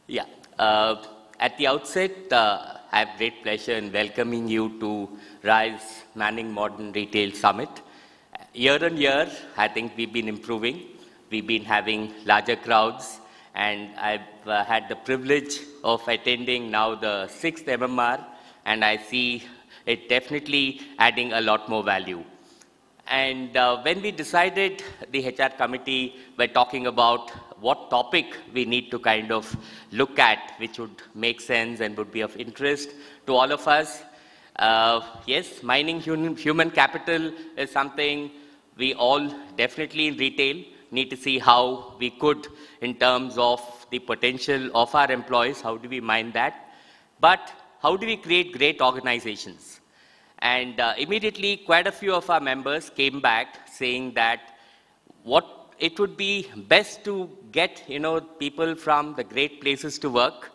Yeah. At the outset, I have great pleasure in welcoming you to RISE Manning Modern Retail Summit. Year on year, I think we've been improving. We've been having larger crowds, and I've had the privilege of attending now the 6th MMR, and I see it definitely adding a lot more value. And when we decided, the HR committee were talking about what topic we need to kind of look at, which would make sense and would be of interest to all of us. Yes, mining human capital is something we all definitely in retail need to see how we could, in terms of the potential of our employees, how do we mine that? But how do we create great organizations? And immediately, quite a few of our members came back saying that what it would be best to get, people from the great places to work,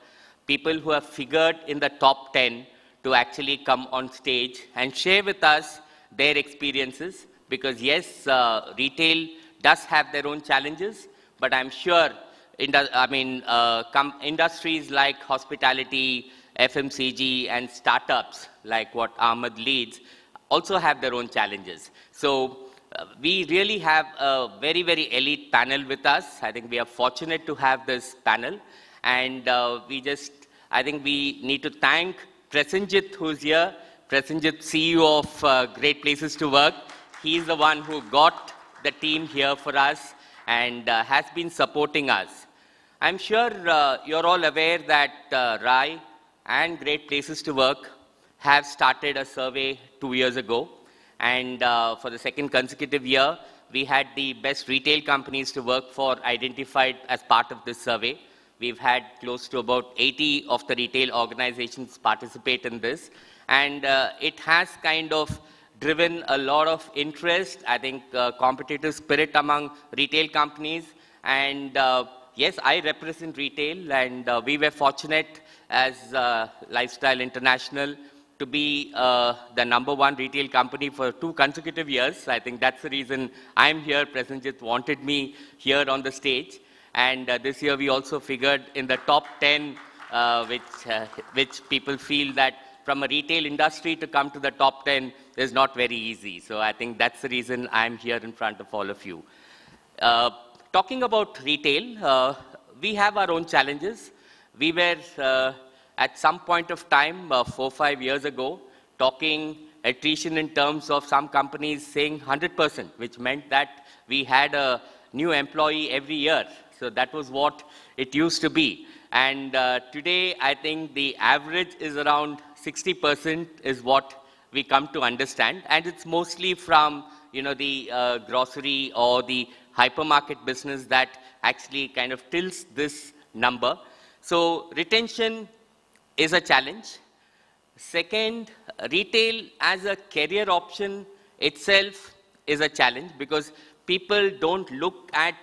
people who have figured in the top 10 to actually come on stage and share with us their experiences. Because yes, retail does have their own challenges, but I'm sure, industries like hospitality, FMCG, and startups like what Ahmed leads also have their own challenges. So we really have a very, very elite panel with us. I think we are fortunate to have this panel. And I think we need to thank Prasenjit, who's here. Prasenjit, CEO of Great Places to Work. He's the one who got the team here for us and has been supporting us. I'm sure you're all aware that RAI and Great Places to Work have started a survey 2 years ago. And for the second consecutive year, we had the best retail companies to work for identified as part of this survey. We've had close to about 80 of the retail organizations participate in this. And it has kind of driven a lot of interest, I think, competitive spirit among retail companies. And yes, I represent retail, and we were fortunate as Lifestyle International to be the #1 retail company for 2 consecutive years. I think that's the reason I'm here. Prasenjit wanted me here on the stage. And this year we also figured in the top 10, which people feel that from a retail industry to come to the top 10 is not very easy. So I think that's the reason I'm here in front of all of you. Talking about retail, we have our own challenges. We were, at some point of time, 4 or 5 years ago, talking attrition in terms of some companies saying 100%, which meant that we had a new employee every year. So that was what it used to be. And today, I think the average is around 60% is what we come to understand. And it's mostly from, the grocery or the hypermarket business that actually kind of tilts this number. So retention is a challenge. Second, retail as a career option itself is a challenge because people don't look at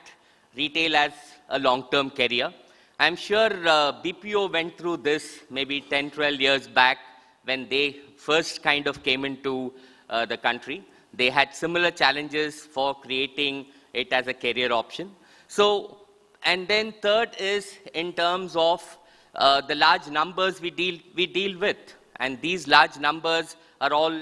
retail as a long-term career. I'm sure BPO went through this maybe 10, 12 years back when they first kind of came into the country. They had similar challenges for creating it as a career option. So, and then third is in terms of the large numbers we deal with. And these large numbers are all,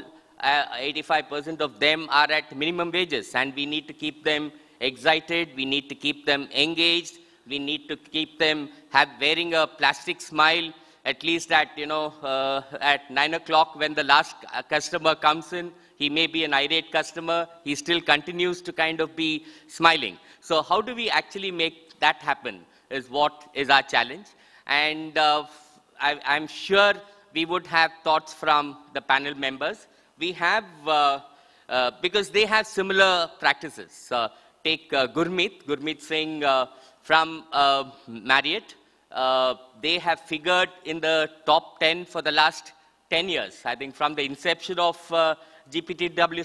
85% of them are at minimum wages. And we need to keep them excited. We need to keep them engaged. We need to keep them wearing a plastic smile, at least at, at 9 o'clock when the last customer comes in. He may be an irate customer. He still continues to kind of be smiling. So how do we actually make that happen is what is our challenge. And I'm sure we would have thoughts from the panel members. We have, because they have similar practices. Take Gurmeet Singh from Marriott. They have figured in the top 10 for the last 10 years. I think from the inception of GPTW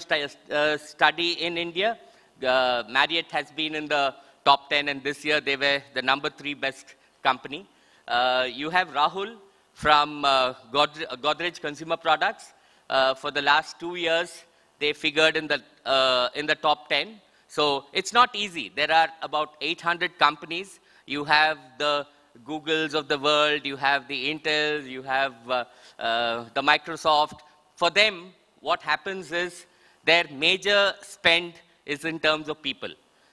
study in India, Marriott has been in the top 10, and this year they were the #3 best company. You have Rahul from Godrej Consumer Products. For the last 2 years, they figured in the top 10. So it's not easy. There are about 800 companies. You have the Googles of the world, you have the Intels, you have the Microsoft. For them, what happens is their major spend is in terms of people.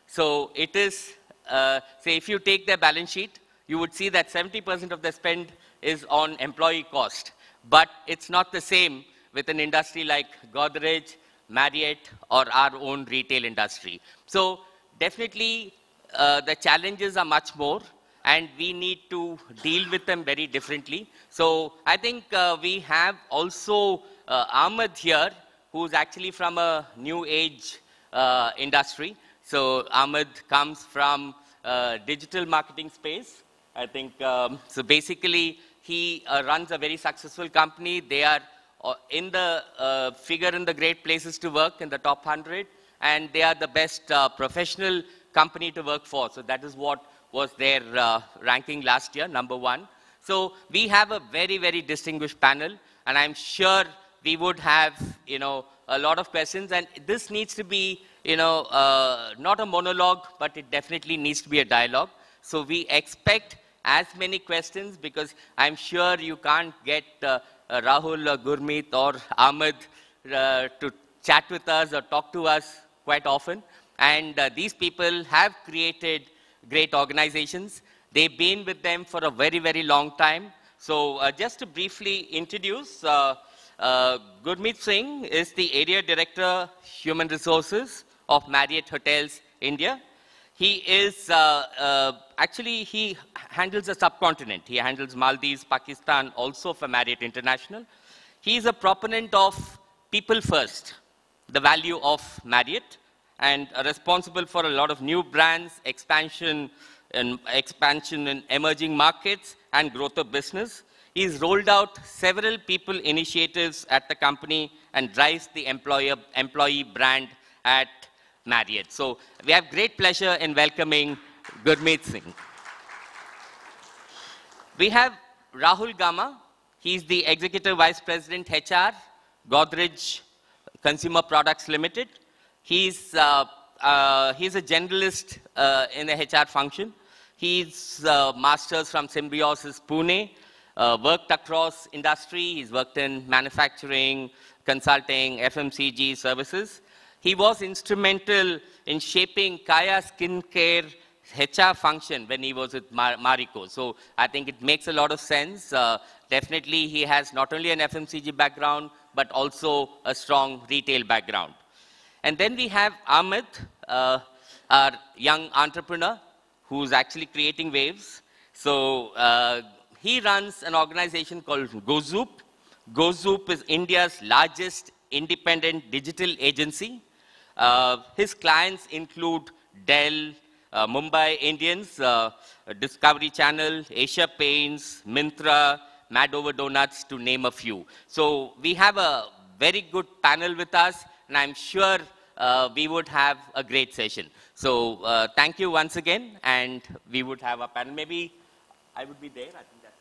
So it is, say if you take their balance sheet, you would see that 70% of their spend is on employee cost. But it's not the same with an industry like Godrej, Marriott, or our own retail industry. So definitely the challenges are much more, and we need to deal with them very differently. So I think we have also Ahmed here, who's actually from a new age industry. So Ahmed comes from digital marketing space. I think, so basically he runs a very successful company. They are in the figure in the great places to work in the top 100, and they are the best professional company to work for. So that is what was their ranking last year, #1. So we have a very, very distinguished panel, and I'm sure we would have, a lot of questions. And this needs to be, not a monologue, but it definitely needs to be a dialogue. So we expect as many questions, because I'm sure you can't get Rahul or Gurmeet or Ahmed to chat with us or talk to us quite often. And these people have created great organizations. They've been with them for a very, very long time. So just to briefly introduce, Gurmeet Singh is the Area Director, Human Resources of Marriott Hotels, India. He is, actually, he handles a subcontinent. He handles Maldives, Pakistan, also for Marriott International. He is a proponent of people first, the value of Marriott, and responsible for a lot of new brands, expansion in emerging markets, and growth of business. He's rolled out several people initiatives at the company and drives the employee brand at Marriott. So we have great pleasure in welcoming Gurmeet Singh. We have Rahul Gama. He's the Executive Vice President HR, Godrej Consumer Products Limited. He's a generalist in the HR function. He's masters from Symbiosis Pune, worked across industry. He's worked in manufacturing, consulting, FMCG services. He was instrumental in shaping Kaya Skincare HR function when he was with Marico. So I think it makes a lot of sense. Definitely he has not only an FMCG background, but also a strong retail background. And then we have Ahmed, our young entrepreneur, who's actually creating waves. So he runs an organization called GoZoop. GoZoop is India's largest independent digital agency. His clients include Dell, Mumbai Indians, Discovery Channel, Asia Paints, Myntra, Madover Donuts, to name a few. So we have a very good panel with us, and I'm sure we would have a great session. So thank you once again, and we would have a panel. Maybe I would be there. I think that's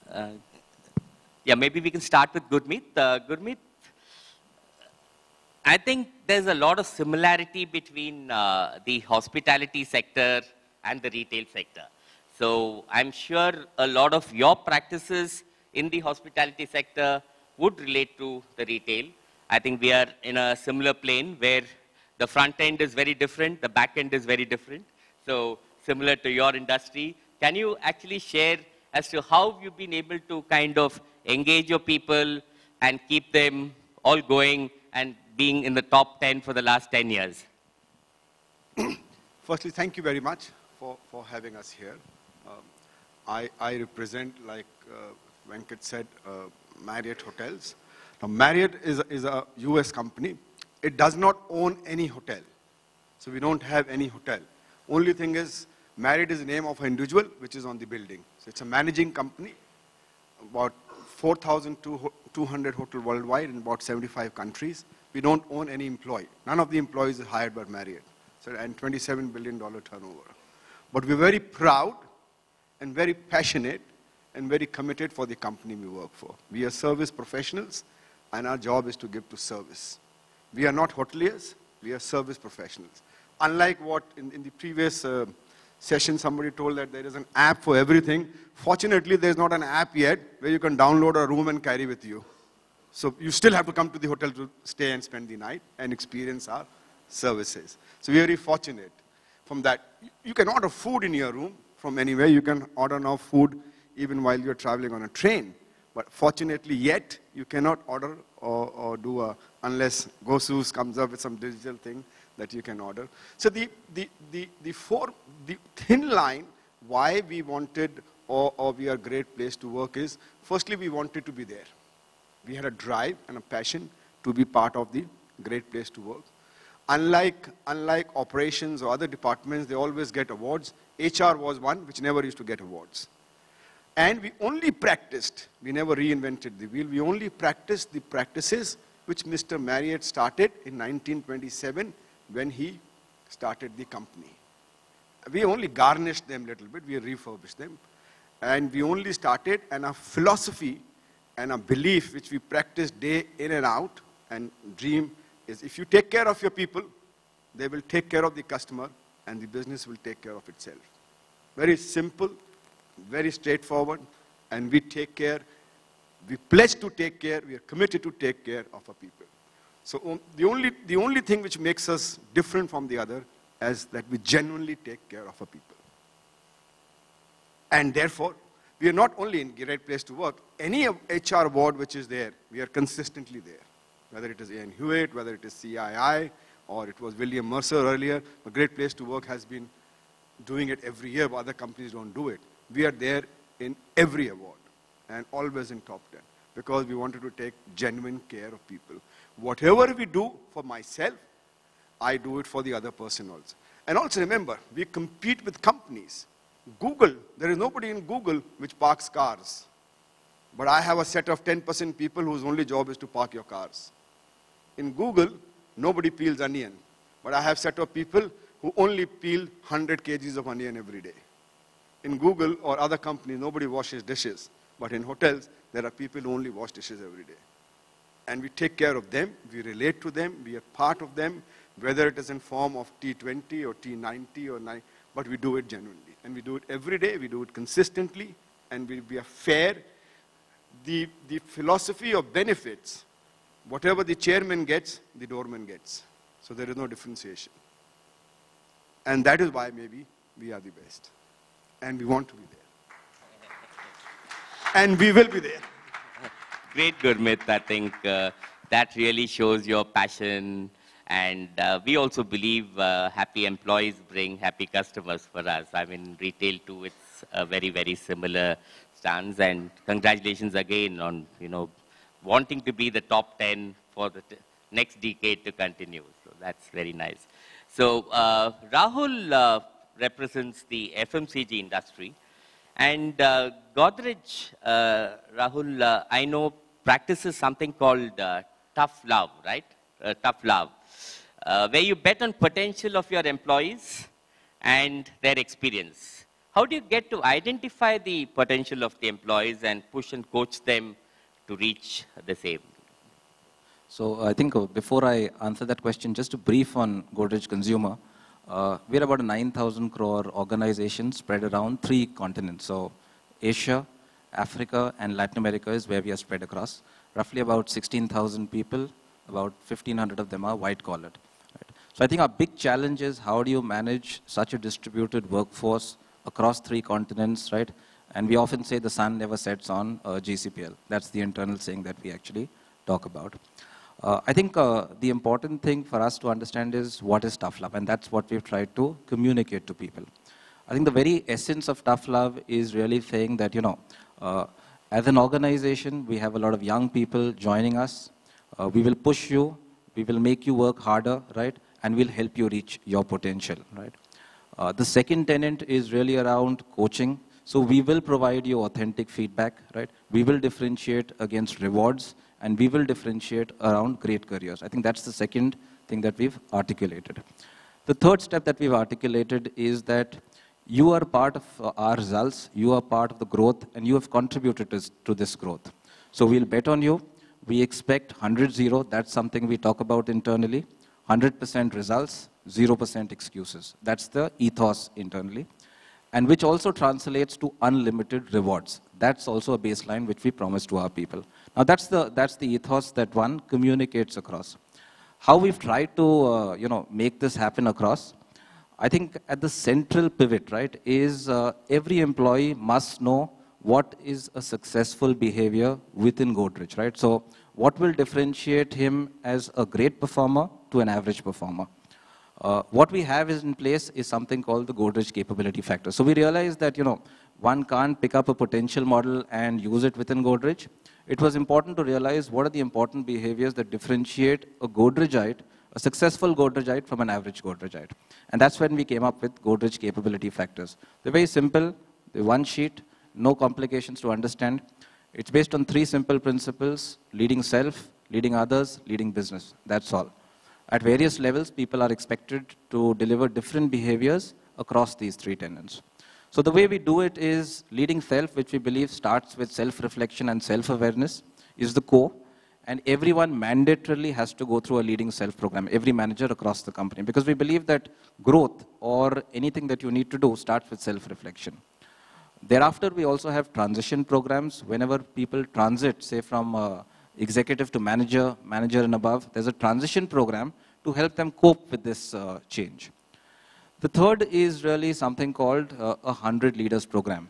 better. Yeah, maybe we can start with Gurmeet. Gurmeet, I think there's a lot of similarity between the hospitality sector and the retail sector. So I'm sure a lot of your practices in the hospitality sector would relate to the retail. I think we are in a similar plane where the front end is very different, the back end is very different. So similar to your industry, can you actually share as to how you've been able to kind of engage your people and keep them all going and being in the top 10 for the last 10 years? Firstly, thank you very much for having us here. I represent, like Venkat said, Marriott Hotels. Now, Marriott is a US company. It does not own any hotel. So we don't have any hotel. Only thing is, Marriott is the name of an individual, which is on the building. So it's a managing company, about 4,200 hotels worldwide in about 75 countries. We don't own any employee. None of the employees are hired by Marriott. So, and $27 billion turnover. But we're very proud and very passionate and very committed for the company we work for. We are service professionals, and our job is to give to service. We are not hoteliers, we are service professionals. Unlike what in the previous session somebody told that there is an app for everything, fortunately there's not an app yet where you can download a room and carry with you. So you still have to come to the hotel to stay and spend the night and experience our services. So we are very fortunate from that. You can order food in your room from anywhere. You can order now food even while you're traveling on a train. But fortunately yet, you cannot order or do unless GoSUS comes up with some digital thing that you can order. So the thin line why we wanted or we are a great place to work is, firstly, we wanted to be there. We had a drive and a passion to be part of the great place to work. Unlike operations or other departments, they always get awards. HR was one which never used to get awards. And we only practiced, we never reinvented the wheel, we only practiced the practices which Mr. Marriott started in 1927 when he started the company. We only garnished them a little bit, we refurbished them. And we only started, and our philosophy and a belief which we practice day in and out and dream is, if you take care of your people, they will take care of the customer and the business will take care of itself. Very simple, very straightforward, and we take care, we pledge to take care, we are committed to take care of our people. So the only thing which makes us different from the other is that we genuinely take care of our people. And therefore, we are not only in Great Place to Work, any HR award which is there, we are consistently there. Whether it is Ian Hewitt, whether it is CII, or it was William Mercer earlier, a Great Place to Work has been doing it every year, but other companies don't do it. We are there in every award, and always in top 10, because we wanted to take genuine care of people. Whatever we do for myself, I do it for the other person also. And also remember, we compete with companies. Google, there is nobody in Google which parks cars. But I have a set of 10% people whose only job is to park your cars. In Google, nobody peels onion. But I have a set of people who only peel 100 kgs of onion every day. In Google or other companies, nobody washes dishes. But in hotels, there are people who only wash dishes every day. And we take care of them, we relate to them, we are part of them, whether it is in form of T20 or T90 or 9, but we do it genuinely. And we do it every day, we do it consistently, and we are fair. The philosophy of benefits, whatever the chairman gets, the doorman gets. So there is no differentiation. And that is why maybe we are the best. And we want to be there. And we will be there. Great, Gurmeet. I think that really shows your passion. And we also believe happy employees bring happy customers for us. I mean, retail too, it's a very, very similar stance. And congratulations again on, wanting to be the top 10 for the next decade to continue. So that's very nice. So Rahul represents the FMCG industry. And Godrej, Rahul, I know practices something called tough love, right? Tough love, where you bet on potential of your employees and their experience. How do you get to identify the potential of the employees and push and coach them to reach the same? So I think before I answer that question, just a brief on Godrej Consumer. We're about a 9,000 crore organization spread around 3 continents. So Asia, Africa, and Latin America is where we are spread across. Roughly about 16,000 people, about 1,500 of them are white-collared. Right? So I think our big challenge is how do you manage such a distributed workforce across 3 continents, right? And we often say the sun never sets on GCPL. That's the internal saying that we actually talk about. I think the important thing for us to understand is what is tough love, and that's what we've tried to communicate to people. I think the very essence of tough love is really saying that, as an organization, we have a lot of young people joining us. We will push you, we will make you work harder, right? And we'll help you reach your potential, right? The second tenet is really around coaching. So we will provide you authentic feedback, right? We will differentiate against rewards, and we will differentiate around great careers. I think that's the second thing that we've articulated. The third step that we've articulated is that you are part of our results, you are part of the growth, and you have contributed to this growth. So we'll bet on you, we expect 100-0, that's something we talk about internally, 100% results, 0% excuses. That's the ethos internally, and which also translates to unlimited rewards. That's also a baseline which we promise to our people. Now that's the ethos that one communicates across. How we've tried to make this happen across, I think at the central pivot, right, is every employee must know what is a successful behavior within Godrej, right? So what will differentiate him as a great performer to an average performer? What we have is in place is something called the Godrej capability factor. So we realize that, one can't pick up a potential model and use it within Godrej. It was important to realize what are the important behaviors that differentiate a Godrejite, a successful Godrejite from an average Godrejite. And that's when we came up with Godrej capability factors. They're very simple, they're one sheet, no complications to understand. It's based on 3 simple principles: leading self, leading others, leading business. That's all. At various levels, people are expected to deliver different behaviors across these 3 tenets. So the way we do it is leading self, which we believe starts with self-reflection and self-awareness, is the core. And everyone mandatorily has to go through a leading self program, every manager across the company, because we believe that growth or anything that you need to do starts with self-reflection. Thereafter, we also have transition programs. Whenever people transit, say from executive to manager, manager and above, there's a transition program to help them cope with this change. The third is really something called a 100 Leaders program.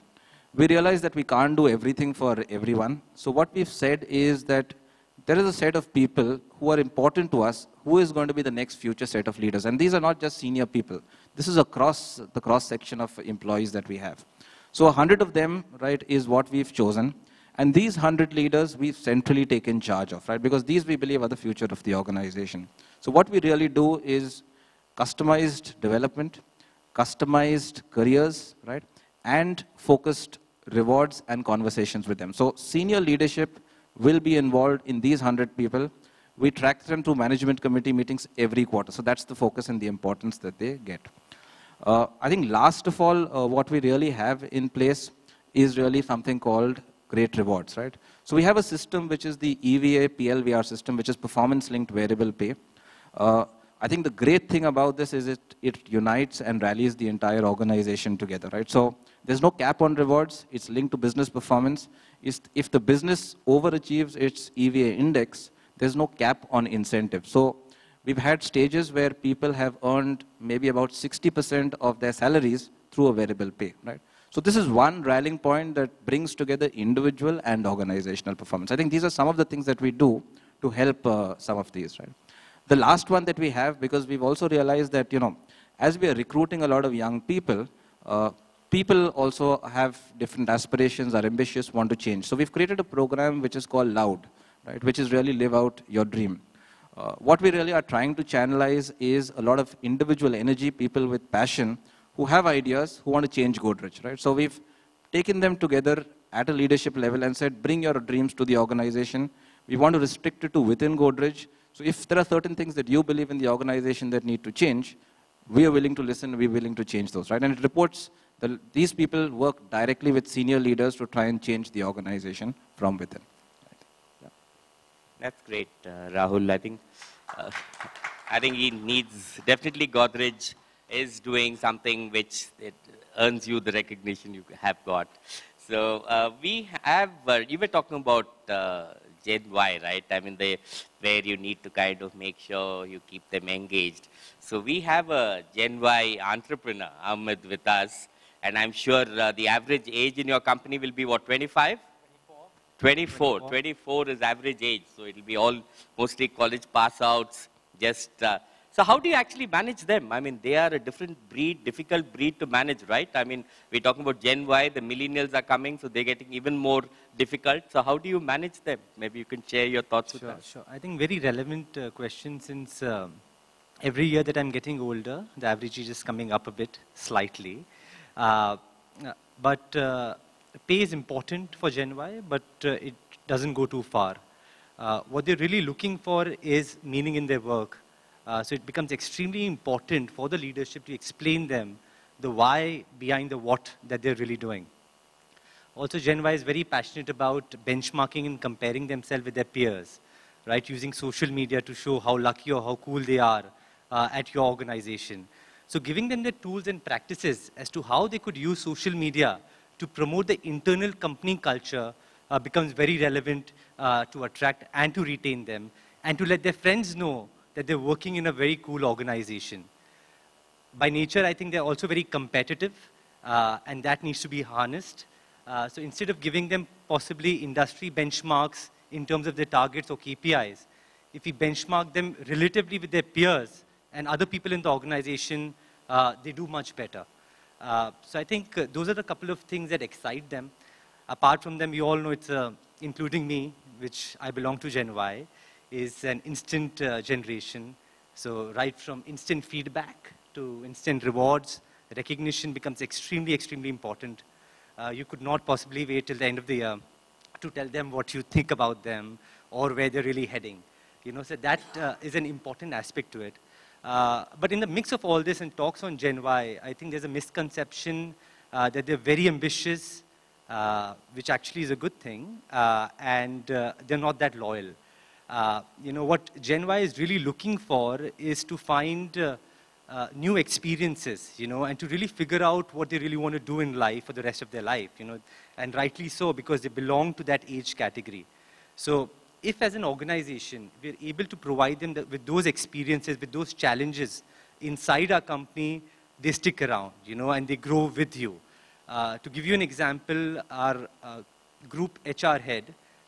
We realize that we can't do everything for everyone. So what we've said is that there is a set of people who are important to us, who is going to be the next future set of leaders. And these are not just senior people. This is across the cross-section of employees that we have. So 100 of them, right, is what we've chosen. And these 100 leaders, we've centrally taken charge of, right? Because these, we believe, are the future of the organization. So what we really do is customized development, customized careers, right? And focused rewards and conversations with them. So senior leadership will be involved in these 100 people. We track them through management committee meetings every quarter. So that's the focus and the importance that they get. I think last of all, what we really have in place is really something called great rewards, right? So we have a system which is the EVA PLVR system, which is performance-linked variable pay. I think the great thing about this is it unites and rallies the entire organization together, right? So there's no cap on rewards. It's linked to business performance. If the business overachieves its EVA index, there's no cap on incentive. So we've had stages where people have earned maybe about 60% of their salaries through a variable pay, right? So this is one rallying point that brings together individual and organizational performance. I think these are some of the things that we do to help some of these, right? The last one that we have, because we've also realized that, as we are recruiting a lot of young people, people also have different aspirations, are ambitious, want to change. So we've created a program which is called Loud, right, which is really live out your dream. What we really are trying to channelize is a lot of individual energy, people with passion, who have ideas, who want to change Godrej, right? So we've taken them together at a leadership level and said, bring your dreams to the organization. We want to restrict it to within Godrej. So if there are certain things that you believe in the organization that need to change, we are willing to listen, we're willing to change those, right? And it reports that these people work directly with senior leaders to try and change the organization from within. Right? Yeah. That's great, Rahul. I think he needs, definitely Godrej is doing something which it earns you the recognition you have got. So we have, you were talking about Gen Y, right? I mean, where you need to kind of make sure you keep them engaged. So we have a Gen Y entrepreneur, Ahmed, with us. And I'm sure the average age in your company will be what, 25? 24. 24 is average age. So it'll be all mostly college pass outs. So how do you actually manage them? I mean, they are a different breed, difficult breed to manage, right? I mean, we're talking about Gen Y, the millennials are coming, so they're getting even more difficult. So how do you manage them? Maybe you can share your thoughts with us. Sure. I think very relevant question, since every year that I'm getting older, the average age is coming up a bit, slightly. But pay is important for Gen Y, but it doesn't go too far. What they're really looking for is meaning in their work. So it becomes extremely important for the leadership to explain them the why behind the what that they're really doing. Also, Gen Y is very passionate about benchmarking and comparing themselves with their peers. right? Using social media to show how lucky or how cool they are at your organization. So giving them the tools and practices as to how they could use social media to promote the internal company culture becomes very relevant to attract and to retain them, and to let their friends know that they're working in a very cool organization. By nature, I think they're also very competitive, and that needs to be harnessed. So instead of giving them possibly industry benchmarks in terms of their targets or KPIs, if we benchmark them relatively with their peers and other people in the organization, they do much better. So I think those are the couple of things that excite them. Apart from them, we all know it's, including me, which I belong to Gen Y, is an instant generation. So right from instant feedback to instant rewards, recognition becomes extremely, extremely important. You could not possibly wait till the end of the year to tell them what you think about them or where they're really heading. You know, so that is an important aspect to it. But in the mix of all this and talks on Gen Y, I think there's a misconception that they're very ambitious, which actually is a good thing, and they're not that loyal. You know, what Gen Y is really looking for is to find new experiences, you know, and to really figure out what they really want to do in life for the rest of their life, you know, and rightly so, because they belong to that age category. So if as an organization, we're able to provide them with those experiences, with those challenges inside our company, they stick around, you know, and they grow with you. To give you an example, our group HR head,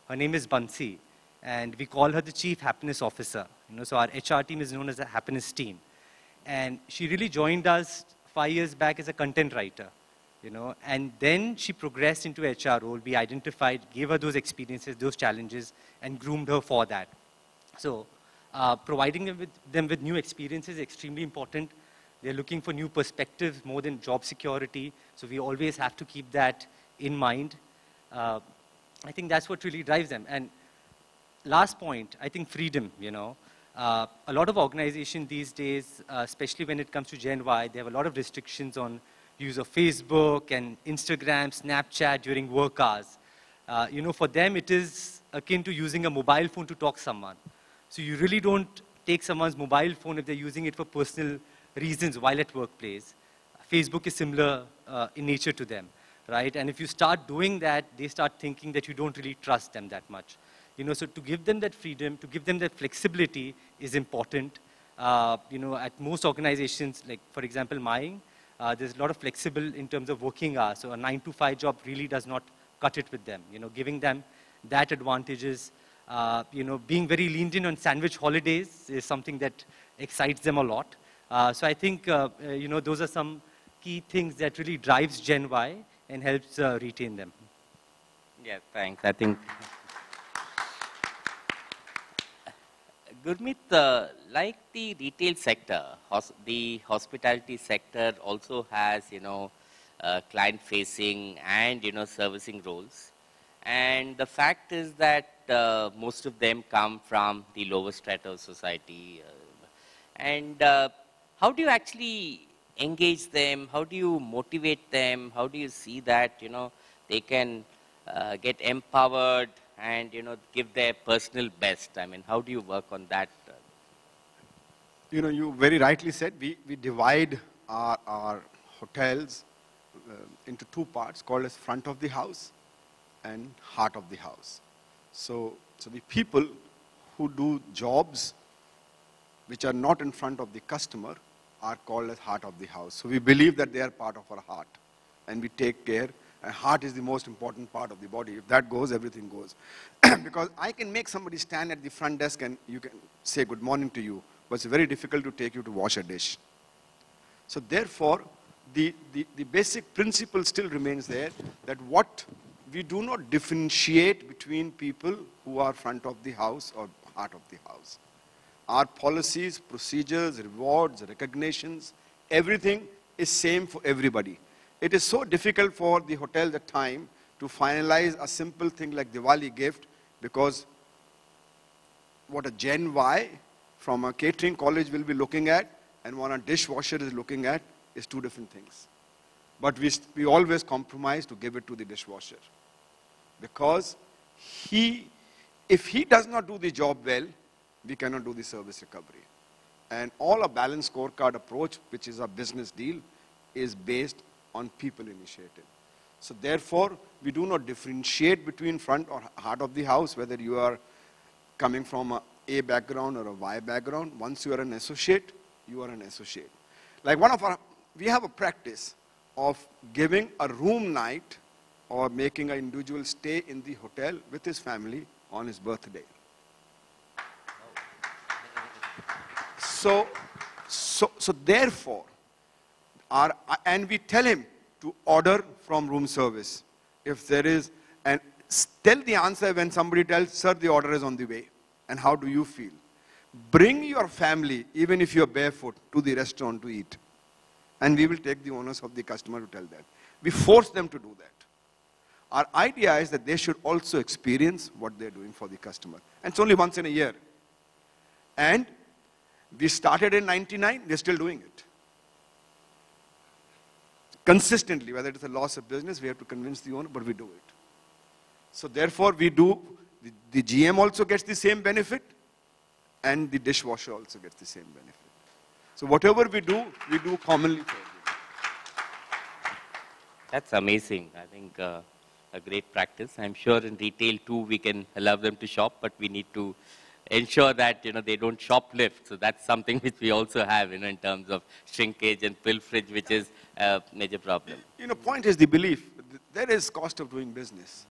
her name is Bansi, and we call her the Chief Happiness Officer. You know, so our HR team is known as a happiness team. And she really joined us 5 years back as a content writer, you know, and then she progressed into HR role. We identified, gave her those experiences, those challenges, and groomed her for that. So providing them with new experiences is extremely important. They're looking for new perspectives more than job security. So we always have to keep that in mind. I think that's what really drives them. And last point, I think freedom, you know. A lot of organizations these days, especially when it comes to Gen Y, they have a lot of restrictions on use of Facebook and Instagram, Snapchat during work hours. You know, for them, it is akin to using a mobile phone to talk to someone. So you really don't take someone's mobile phone if they're using it for personal reasons while at workplace. Facebook is similar in nature to them, right? And if you start doing that, they start thinking that you don't really trust them that much. You know, so to give them that freedom, to give them that flexibility is important. You know, at most organizations, like for example mine, there's a lot of flexible in terms of working hours. So a 9-to-5 job really does not cut it with them. You know, giving them that advantages. You know, being very leaned in on sandwich holidays is something that excites them a lot. So I think, you know, those are some key things that really drives Gen Y and helps retain them. Yeah, thanks. I think, Gurmeet, like the retail sector, the hospitality sector also has, you know, client-facing and, you know, servicing roles. And the fact is that most of them come from the lower strata of society. And how do you actually engage them? How do you motivate them? How do you see that, you know, they can get empowered and, you know, give their personal best? I mean, how do you work on that? You know, you very rightly said, we divide our hotels into two parts called as front of the house and heart of the house. So the people who do jobs which are not in front of the customer are called as heart of the house. So we believe that they are part of our heart and we take care. And heart is the most important part of the body. If that goes, everything goes. Because I can make somebody stand at the front desk and you can say good morning to you, but it's very difficult to take you to wash a dish. So therefore, the basic principle still remains there, that what we do not differentiate between people who are front of the house or heart of the house. Our policies, procedures, rewards, recognitions, everything is same for everybody. It is so difficult for the hotel at time to finalize a simple thing like Diwali gift, because what a Gen Y from a catering college will be looking at and what a dishwasher is looking at is two different things. But we always compromise to give it to the dishwasher, because he if he does not do the job well, we cannot do the service recovery. And all a balanced scorecard approach, which is a business deal, is based on people initiative. So therefore, we do not differentiate between front or heart of the house, whether you are coming from a A background or a Y background. Once you are an associate, you are an associate. Like we have a practice of giving a room night or making an individual stay in the hotel with his family on his birthday. So therefore, and we tell him to order from room service. If there is, and tell the answer when somebody tells, sir, the order is on the way. And how do you feel? Bring your family, even if you're barefoot, to the restaurant to eat. And we will take the onus of the customer to tell that. We force them to do that. Our idea is that they should also experience what they're doing for the customer. And it's only once in a year. And we started in 99, they're still doing it. Consistently, whether it's a loss of business, we have to convince the owner, but we do it. So therefore, we do, the GM also gets the same benefit, and the dishwasher also gets the same benefit. So whatever we do commonly for everyone. That's amazing. I think a great practice. I'm sure in retail too, we can allow them to shop, but we need to ensure that they don't shoplift. So that's something which we also have in terms of shrinkage and pilferage, which is a major problem. Point is the belief. There is cost of doing business.